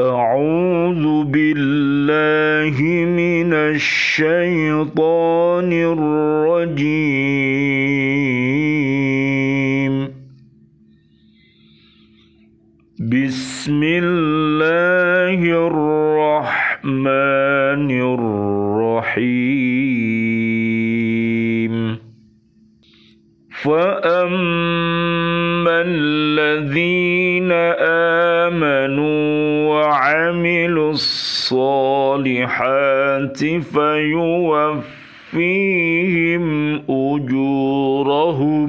أعوذ بالله من الشيطان الرجيم. بسم الله الرحمن الرحيم. فأما الذين آمنوا وعملوا الصالحات فيوفيهم أجورهم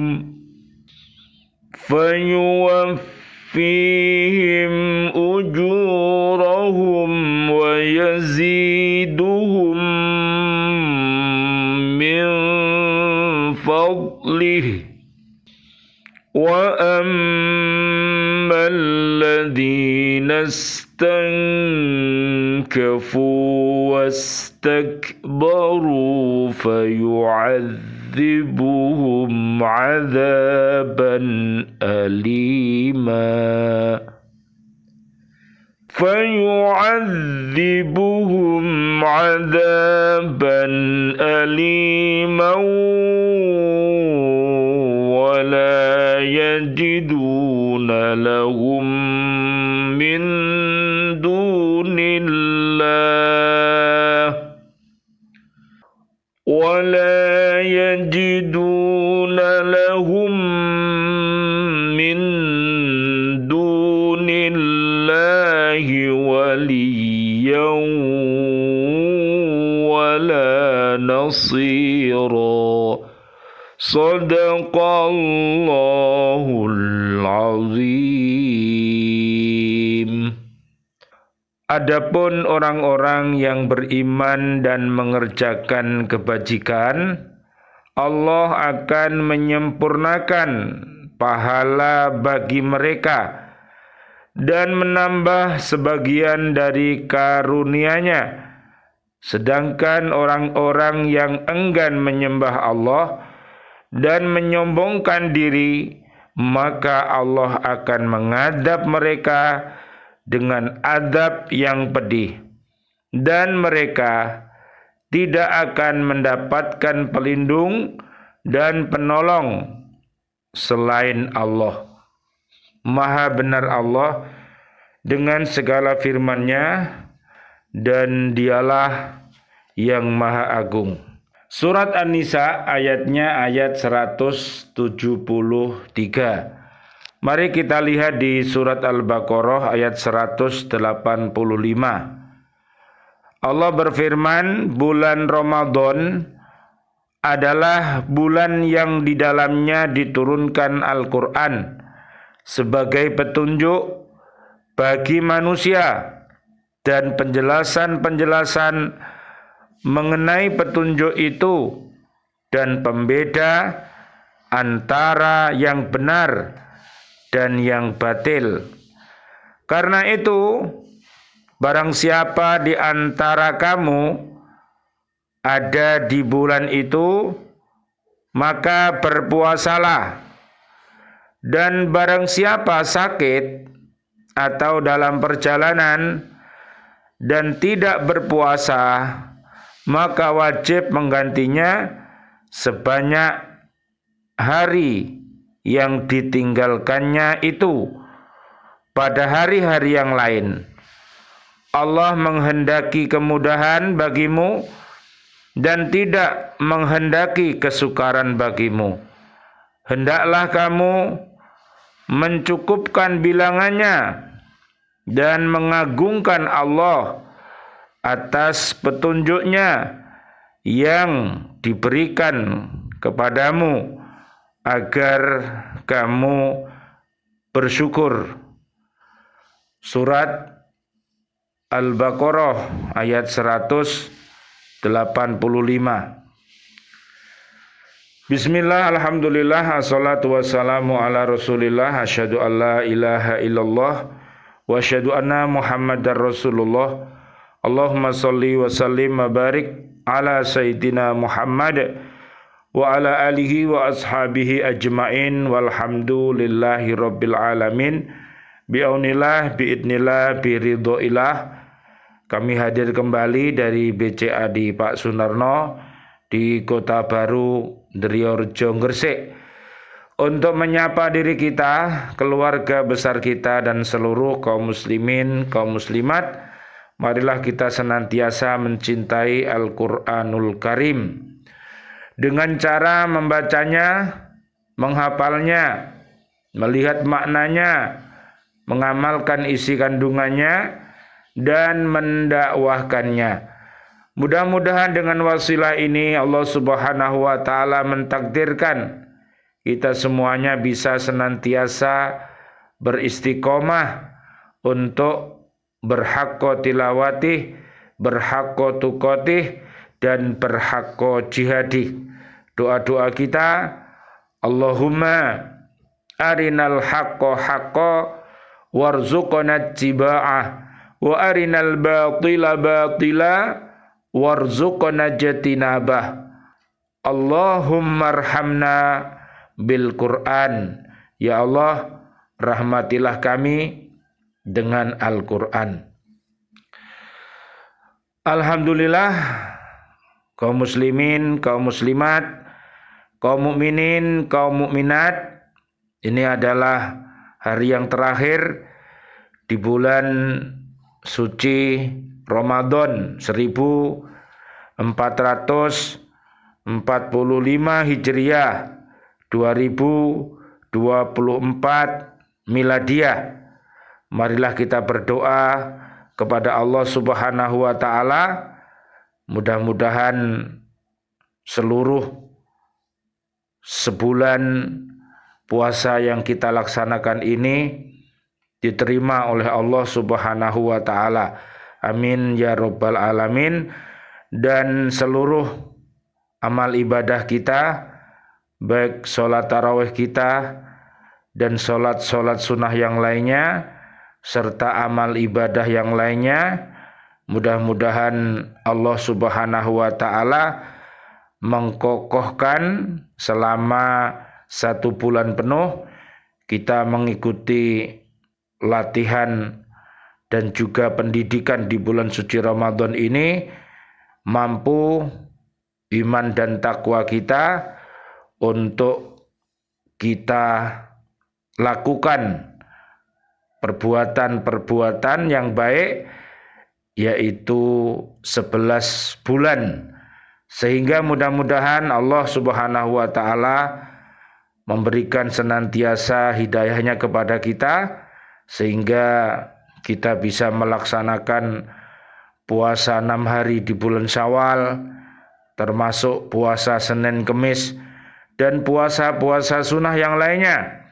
ويزيدهم من فضله. وأما الذين استنكفوا واستكبروا فيعذبهم عذابا أليما ولا يجدون لهم من دون الله وليا ولا نصيرا. Sadaqallahul azim. Adapun orang-orang yang beriman dan mengerjakan kebajikan, Allah akan menyempurnakan pahala bagi mereka dan menambah sebagian dari karunia-Nya. Sedangkan orang-orang yang enggan menyembah Allah dan menyombongkan diri, maka Allah akan mengadab mereka dengan adab yang pedih, dan mereka tidak akan mendapatkan pelindung dan penolong selain Allah. Maha benar Allah dengan segala firman-Nya, dan Dialah yang Maha Agung. Surat An-Nisa ayatnya ayat 173. Mari kita lihat di surat Al-Baqarah ayat 185. Allah berfirman, bulan Ramadan adalah bulan yang di dalamnya diturunkan Al-Quran sebagai petunjuk bagi manusia dan penjelasan-penjelasan mengenai petunjuk itu dan pembeda antara yang benar dan yang batil. Karena itu, barang siapa di antara kamu ada di bulan itu, maka berpuasalah. Dan barang siapa sakit atau dalam perjalanan dan tidak berpuasa, maka wajib menggantinya sebanyak hari yang ditinggalkannya itu pada hari-hari yang lain. Allah menghendaki kemudahan bagimu dan tidak menghendaki kesukaran bagimu. Hendaklah kamu mencukupkan bilangannya dan mengagungkan Allah atas petunjuknya yang diberikan kepadamu, agar kamu bersyukur. Surat Al-Baqarah ayat 185. Bismillah, alhamdulillah, assalatu wassalamu ala rasulillah, asyhadu an la ilaha illallah wa asyhadu anna muhammadar rasulullah. Allahumma salli wa sallim wa barik ala sayyidina Muhammad wa ala alihi wa ashabihi ajmain walhamdulillahi rabbil alamin. Biaunillah, biidnillah, biridhoillah. Kami hadir kembali dari BCA di Pak Sunarno di Kota Baru, Driorejo, Gresik, untuk menyapa diri kita, keluarga besar kita, dan seluruh kaum muslimin, kaum muslimat. Marilah kita senantiasa mencintai Al-Quranul Karim dengan cara membacanya, menghafalnya, melihat maknanya, mengamalkan isi kandungannya, dan mendakwahkannya. Mudah-mudahan dengan wasilah ini Allah Subhanahu wa taala mentakdirkan kita semuanya bisa senantiasa beristiqomah untuk berhaqqa tilawatih, berhaqqa tuqatih, dan berhaqqa jihadih. Doa-doa kita, Allahumma arinal haqqa haqqa warzuqna ittiba'ah wa arinal batila batila warzuqna jatinabah. Allahumma arhamna bil Qur'an. Ya Allah, rahmatilah kami dengan Al-Quran. Alhamdulillah, kaum muslimin, kaum muslimat, kaum mukminin, kaum mukminat, ini adalah hari yang terakhir di bulan suci Ramadan 1445 Hijriah 2024 Miladiyah. Marilah kita berdoa kepada Allah Subhanahu wa taala, mudah-mudahan seluruh sebulan puasa yang kita laksanakan ini diterima oleh Allah Subhanahu wa taala. Amin ya rabbal alamin. Dan seluruh amal ibadah kita, baik sholat tarawih kita dan sholat sunnah yang lainnya, serta amal ibadah yang lainnya, mudah-mudahan Allah Subhanahu wa taala mengkokohkan selama 1 bulan penuh kita mengikuti latihan dan juga pendidikan di bulan suci Ramadan ini, mampu iman dan takwa kita untuk kita lakukan perbuatan-perbuatan yang baik, yaitu 11 bulan, sehingga mudah-mudahan Allah Subhanahu wa taala memberikan senantiasa hidayahnya kepada kita, sehingga kita bisa melaksanakan puasa 6 hari di bulan Syawal, termasuk puasa Senin Kemis dan puasa-puasa sunnah yang lainnya,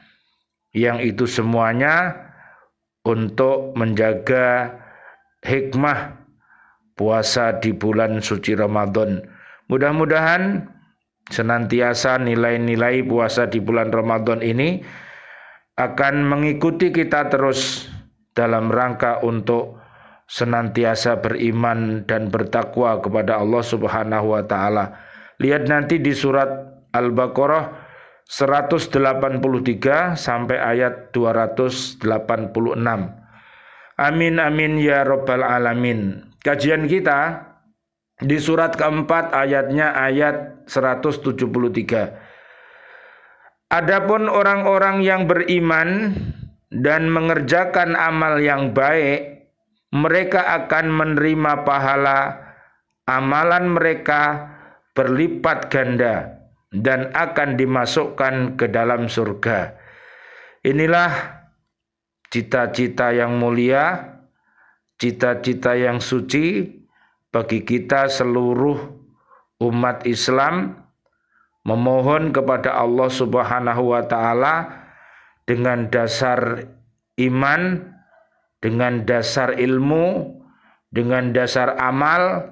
yang itu semuanya untuk menjaga hikmah puasa di bulan suci Ramadan. Mudah-mudahan senantiasa nilai-nilai puasa di bulan Ramadan ini akan mengikuti kita terus dalam rangka untuk senantiasa beriman dan bertakwa kepada Allah Subhanahu wa taala. Lihat nanti di surat Al-Baqarah 183 sampai ayat 286. Amin amin ya rabbal alamin. Kajian kita di surat keempat ayatnya ayat 173. Adapun orang-orang yang beriman dan mengerjakan amal yang baik, mereka akan menerima pahala amalan mereka berlipat ganda dan akan dimasukkan ke dalam surga. Inilah cita-cita yang mulia, cita-cita yang suci bagi kita seluruh umat Islam, memohon kepada Allah Subhanahu wa taala dengan dasar iman, dengan dasar ilmu, dengan dasar amal,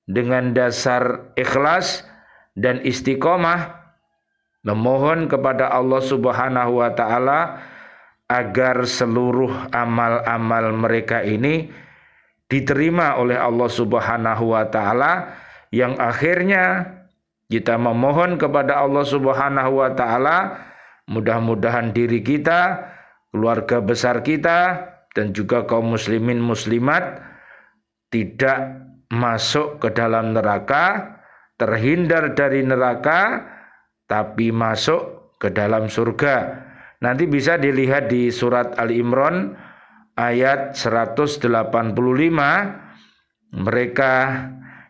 dengan dasar ikhlas dan istiqomah, memohon kepada Allah Subhanahu wa taala agar seluruh amal-amal mereka ini diterima oleh Allah Subhanahu wa taala, yang akhirnya kita memohon kepada Allah Subhanahu wa taala, mudah-mudahan diri kita, keluarga besar kita, dan juga kaum muslimin muslimat tidak masuk ke dalam neraka, terhindar dari neraka, tapi masuk ke dalam surga. Nanti bisa dilihat di surat Ali Imran ayat 185. Mereka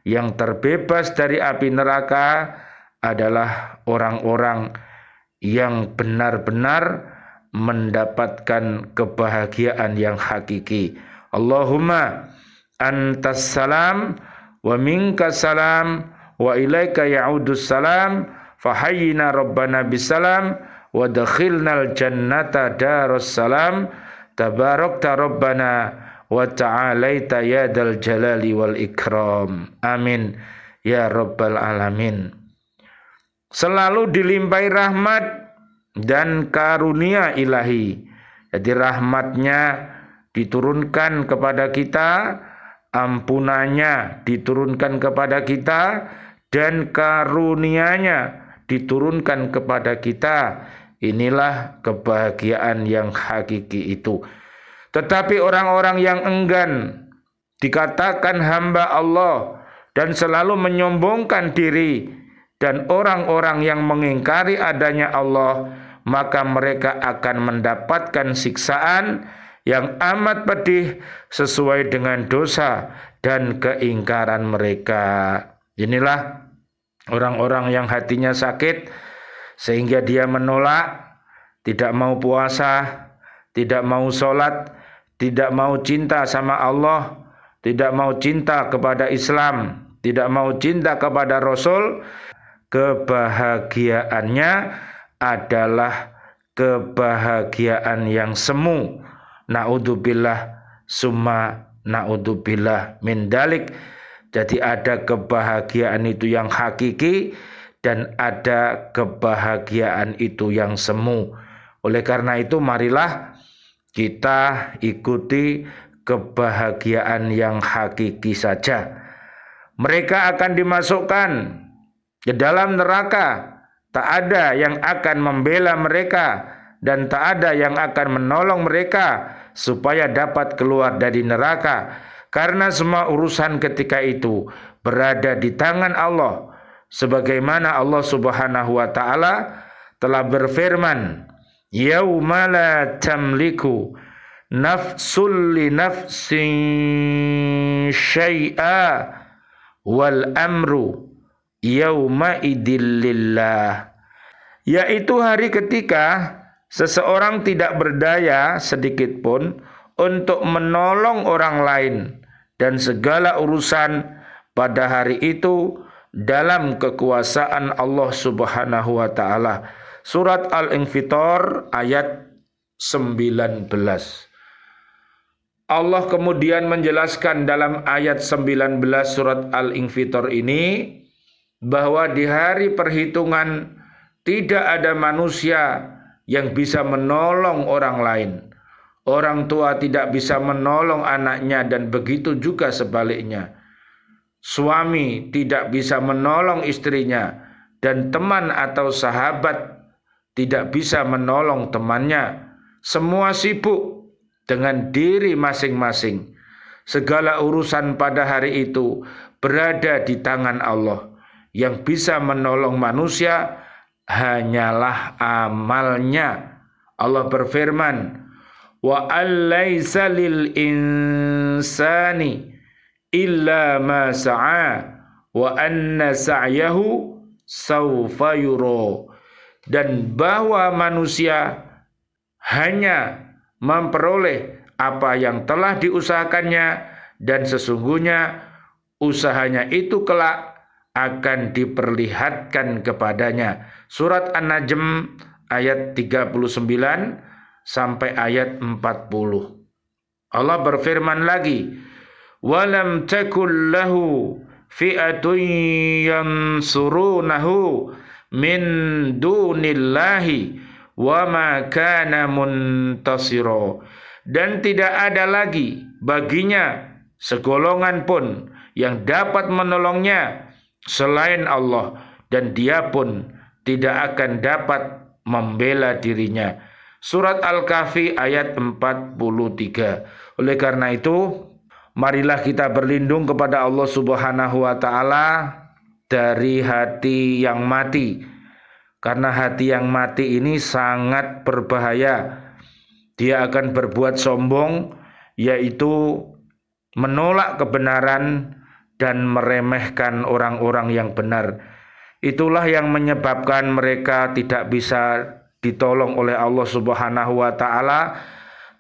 yang terbebas dari api neraka adalah orang-orang yang benar-benar mendapatkan kebahagiaan yang hakiki. Allahumma antas salam wa minkas salam wa ilaika ya'udus salam fahayyina rabbana bisalam wa dakhilnal jannata darus salam tabarakta rabbana wa ta'alaita ya dal jalali wal ikram. Amin ya rabbal alamin. Selalu dilimpahi rahmat dan karunia ilahi. Jadi rahmatnya diturunkan kepada kita, ampunannya diturunkan kepada kita, dan karunianya diturunkan kepada kita. Inilah kebahagiaan yang hakiki itu. Tetapi orang-orang yang enggan dikatakan hamba Allah dan selalu menyombongkan diri, dan orang-orang yang mengingkari adanya Allah, maka mereka akan mendapatkan siksaan yang amat pedih sesuai dengan dosa dan keingkaran mereka. Inilah orang-orang yang hatinya sakit sehingga dia menolak, tidak mau puasa, tidak mau sholat, tidak mau cinta sama Allah, tidak mau cinta kepada Islam, tidak mau cinta kepada Rasul. Kebahagiaannya adalah kebahagiaan yang semu. Na'udzubillah summa na'udzubillah min dalik. Jadi ada kebahagiaan itu yang hakiki dan ada kebahagiaan itu yang semu. Oleh karena itu marilah kita ikuti kebahagiaan yang hakiki saja. Mereka akan dimasukkan ke dalam neraka, tak ada yang akan membela mereka dan tak ada yang akan menolong mereka supaya dapat keluar dari neraka, karena semua urusan ketika itu berada di tangan Allah, sebagaimana Allah Subhanahu wa taala telah berfirman, yauma la tamliku nafsul li nafsin syai'a wal amru yauma idillillah, yaitu hari ketika seseorang tidak berdaya sedikit pun untuk menolong orang lain, dan segala urusan pada hari itu dalam kekuasaan Allah Subhanahu wa taala. Surat Al-Infitor ayat 19. Allah kemudian menjelaskan dalam ayat 19 surat Al-Infitor ini bahwa di hari perhitungan tidak ada manusia yang bisa menolong orang lain. Orang tua tidak bisa menolong anaknya dan begitu juga sebaliknya. Suami tidak bisa menolong istrinya dan teman atau sahabat tidak bisa menolong temannya. Semua sibuk dengan diri masing-masing. Segala urusan pada hari itu berada di tangan Allah. Yang bisa menolong manusia hanyalah amalnya. Allah berfirman, wa allaysa lil insani illa ma sa'a wa anna sa'yahu sawfa yura. Dan bahwa manusia hanya memperoleh apa yang telah diusahakannya, dan sesungguhnya usahanya itu kelak akan diperlihatkan kepadanya. Surat An-Najm ayat 39 sampai ayat 40. Allah berfirman lagi, walam takul lahu fi'atun yansurunahu min dunillahi wa ma kana muntasira. Dan tidak ada lagi baginya segolongan pun yang dapat menolongnya selain Allah, dan dia pun tidak akan dapat membela dirinya. Surat Al-Kahfi ayat 43. Oleh karena itu, marilah kita berlindung kepada Allah Subhanahu wa taala dari hati yang mati. Karena hati yang mati ini sangat berbahaya. Dia akan berbuat sombong, yaitu menolak kebenaran dan meremehkan orang-orang yang benar. Itulah yang menyebabkan mereka tidak bisa ditolong oleh Allah Subhanahu wa taala,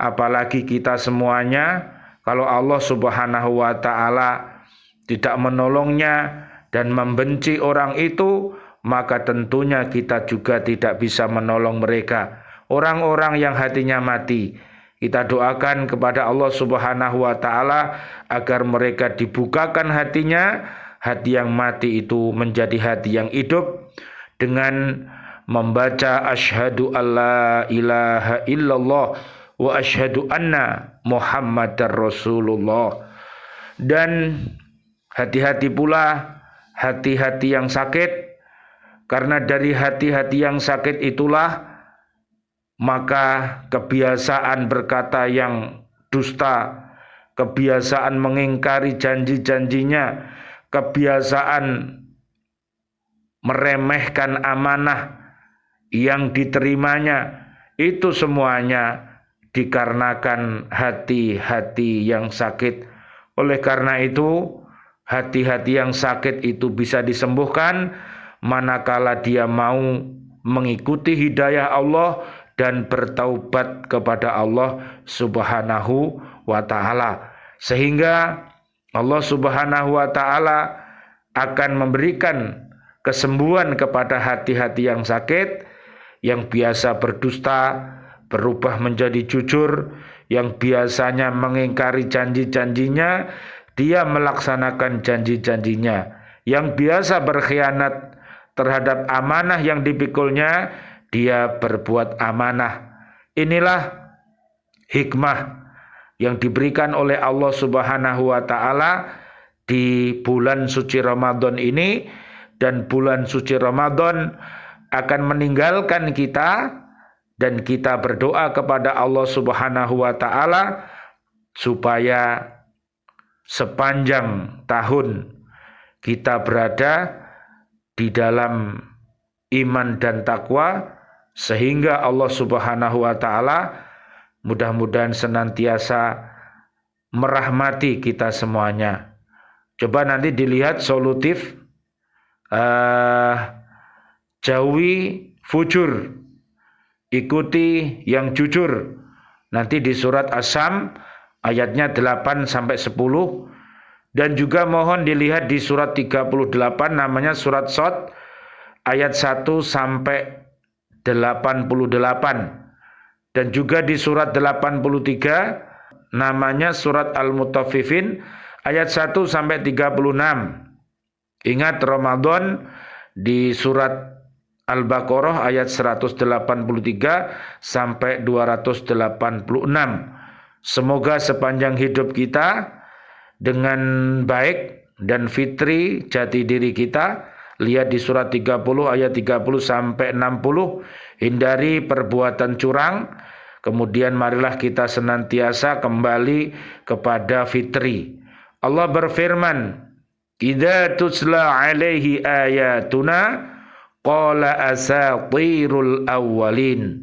apalagi kita semuanya. Kalau Allah Subhanahu wa taala tidak menolongnya dan membenci orang itu, maka tentunya kita juga tidak bisa menolong mereka. Orang-orang yang hatinya mati, kita doakan kepada Allah Subhanahu wa taala agar mereka dibukakan hatinya, hati yang mati itu menjadi hati yang hidup dengan membaca asyhadu alla ilaha illallah wa asyhadu anna Muhammadar Rasulullah. Dan hati-hati pula hati-hati yang sakit, karena dari hati-hati yang sakit itulah maka kebiasaan berkata yang dusta, kebiasaan mengingkari janji-janjinya, kebiasaan meremehkan amanah yang diterimanya, itu semuanya dikarenakan hati-hati yang sakit. Oleh karena itu, hati-hati yang sakit itu bisa disembuhkan manakala dia mau mengikuti hidayah Allah dan bertaubat kepada Allah Subhanahu wa taala. Sehingga Allah Subhanahu wa taala akan memberikan kesembuhan kepada hati-hati yang sakit, yang biasa berdusta berubah menjadi jujur, yang biasanya mengingkari janji-janjinya dia melaksanakan janji-janjinya, yang biasa berkhianat terhadap amanah yang dipikulnya dia berbuat amanah. Inilah hikmah yang diberikan oleh Allah Subhanahu wa taala di bulan suci Ramadan ini, dan bulan suci Ramadan akan meninggalkan kita, dan kita berdoa kepada Allah Subhanahu wa taala supaya sepanjang tahun kita berada di dalam iman dan takwa, sehingga Allah Subhanahu wa taala mudah-mudahan senantiasa merahmati kita semuanya. Coba nanti dilihat solutif, jauhi fujur, ikuti yang jujur. Nanti di surat As-Sam ayatnya 8 sampai 10, dan juga mohon dilihat di surat 38 namanya surat Shad ayat 1 sampai 88, dan juga di surat 83 namanya surat Al-Mutaffifin ayat 1 sampai 36. Ingat Ramadan di surat Al-Baqarah ayat 183 sampai 286. Semoga sepanjang hidup kita dengan baik dan fitri jati diri kita. Lihat di surat 30 ayat 30 sampai 60. Hindari perbuatan curang. Kemudian marilah kita senantiasa kembali kepada fitri. Allah berfirman, "Idza tusla alaihi ayatuna qala asatirul awwalin."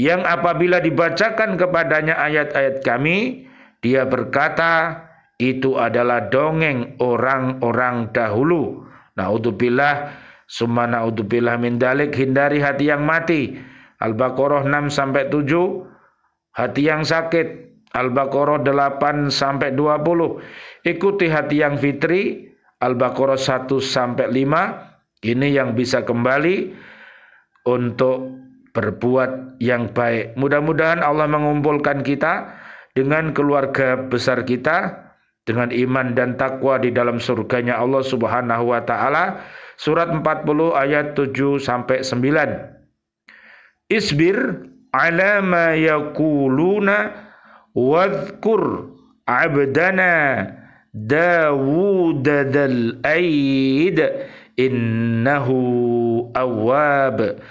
Yang apabila dibacakan kepadanya ayat-ayat kami, dia berkata, itu adalah dongeng orang-orang dahulu. Na'udzubillah, summa na'udzubillah min dalik. Hindari hati yang mati. Al-Baqarah 6 sampai 7, hati yang sakit. Al-Baqarah 8 sampai 20. Ikuti hati yang fitri. Al-Baqarah 1 sampai 5. Ini yang bisa kembali untuk berbuat yang baik. Mudah-mudahan Allah mengumpulkan kita dengan keluarga besar kita dengan iman dan takwa di dalam surganya Allah Subhanahu wa taala. Surat 40 ayat 7 sampai 9. Isbir ala ma yaquluna wadhkur abdana Dawud dzal aid innahu awwab.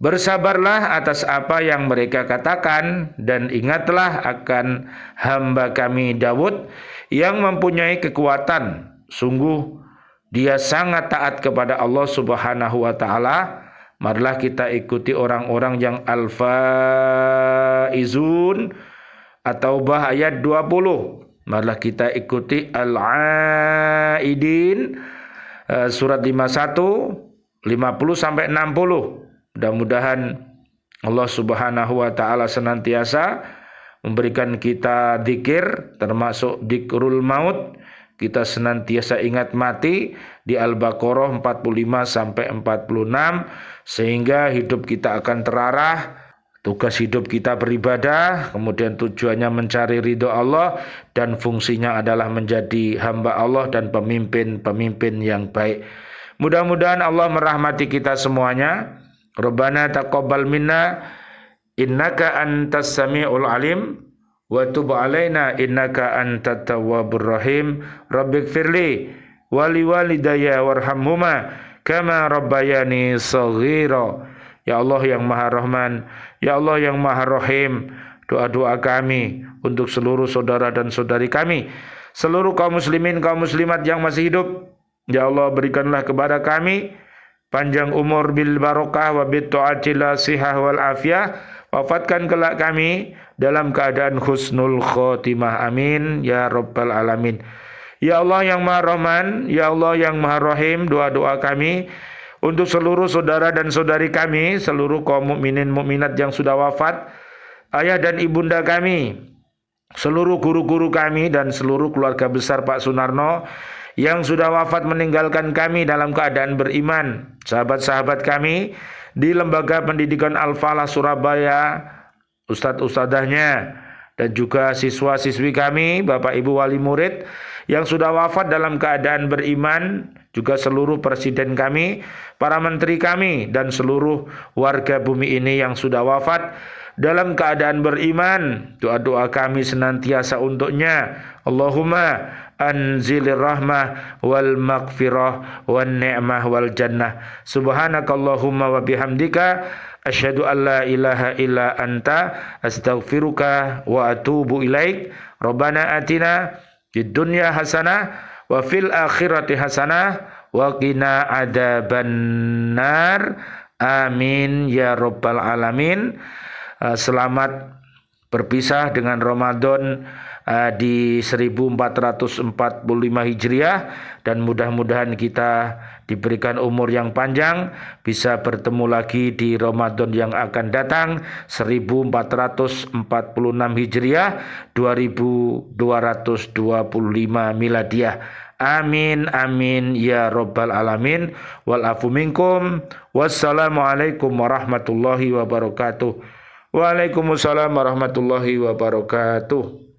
Bersabarlah atas apa yang mereka katakan dan ingatlah akan hamba kami Daud yang mempunyai kekuatan. Sungguh dia sangat taat kepada Allah Subhanahu wa taala. Marilah kita ikuti orang-orang yang al-faizun At-Taubah ayat 20. Marilah kita ikuti al-aidin surat 51 50 sampai 60. Mudah-mudahan Allah Subhanahu wa taala senantiasa memberikan kita zikir, termasuk dzikrul maut. Kita senantiasa ingat mati di Al-Baqarah 45 sampai 46 sehingga hidup kita akan terarah. Tugas hidup kita beribadah, kemudian tujuannya mencari ridho Allah dan fungsinya adalah menjadi hamba Allah dan pemimpin-pemimpin yang baik. Mudah-mudahan Allah merahmati kita semuanya. Rabbana taqabbal minna innaka antas samiul alim wa tub alaina innaka antat tawwabur rahim. Rabbighfirli wa liwalidayya warhamhuma kama rabbayani shaghira. Ya Allah yang Maha Rahman, ya Allah yang Maha Rahim, doa-doa kami untuk seluruh saudara dan saudari kami, seluruh kaum muslimin, kaum muslimat yang masih hidup. Ya Allah, berikanlah kepada kami panjang umur bil barokah wa bit ta'atil sihah wal afiyah. Wafatkan kelak kami dalam keadaan husnul khotimah. Amin ya rabbal alamin. Ya Allah yang Maha Rahman, ya Allah yang Maha Rahim, doa-doa kami untuk seluruh saudara dan saudari kami, seluruh kaum mukminin mukminat yang sudah wafat, ayah dan ibunda kami, seluruh guru-guru kami dan seluruh keluarga besar Pak Sunarno yang sudah wafat meninggalkan kami dalam keadaan beriman, sahabat-sahabat kami di Lembaga Pendidikan Al-Falah Surabaya, ustadz-ustadzahnya, dan juga siswa-siswi kami, Bapak Ibu wali murid yang sudah wafat dalam keadaan beriman, juga seluruh presiden kami, para menteri kami, dan seluruh warga bumi ini yang sudah wafat dalam keadaan beriman. Doa-doa kami senantiasa untuknya. Allahumma anzilir rahmah wal maghfirah wan ni'mah wal jannah. Subhanakallahumma wa bihamdika asyhadu an la ilaha illa anta astaghfiruka wa atubu ilaik. Rabbana atina fid dunya hasanah wa fil akhirati hasanah wa qina adzabannar. Amin ya rabbal alamin. Selamat berpisah dengan Ramadan di 1445 Hijriah, dan mudah-mudahan kita diberikan umur yang panjang, bisa bertemu lagi di Ramadan yang akan datang 1446 Hijriah 2225 Miladiah. Amin amin ya rabbal alamin. Wal afu minkum. Wassalamualaikum warahmatullahi wabarakatuh. Waalaikumsalam warahmatullahi wabarakatuh.